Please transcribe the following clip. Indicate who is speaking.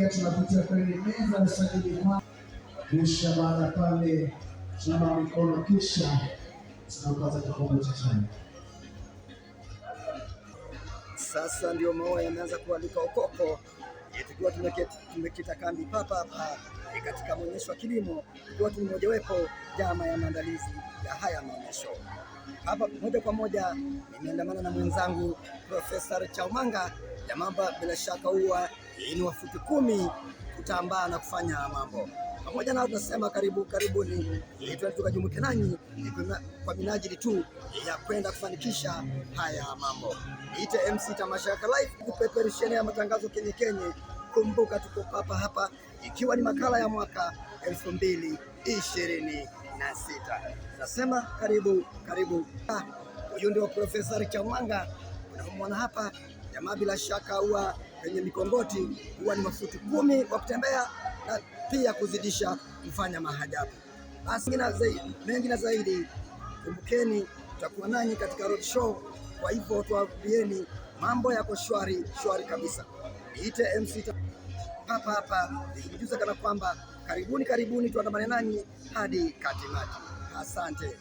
Speaker 1: tunapitia kwenye meza ya sajili, kisha baada pale tunanawa mikono, kisha tunapata kikombe cha chai.
Speaker 2: Sasa ndio maua yameanza kualika ukoko, tukiwa tumekita kambi papa hapa katika maonyesho ya kilimo, ikiwa tu mojawapo jama ya maandalizi ya haya maonyesho. Hapa moja kwa moja nimeandamana na mwenzangu Profesa Chaumanga. Jamamba bila shaka huwa ni wa futi 10 kutambaa na kufanya mambo pamoja nao. Tunasema karibuni tukajumuike nanyi kwa minajili tu ya kwenda kufanikisha haya mambo. Niite MC Tamashaka Live kupeperusheni ya matangazo kenye. Kumbuka tuko papa hapa ikiwa ni makala ya mwaka 2026. Nasema karibu. Huyu ndio Profesa Chaumanga unamwona hapa. Jamaa bila shaka huwa kwenye mikongoti huwa ni mafuti 10 kwa kutembea na pia kuzidisha kufanya mahajabu. Basi mengi na zaidi, kumbukeni tutakuwa nanyi katika road show. Kwa hivyo tuwaambieni mambo yako shwari kabisa. Niite MC hapa nikikujuza kana kwamba karibuni tuandamane nanyi hadi katimati. Asante.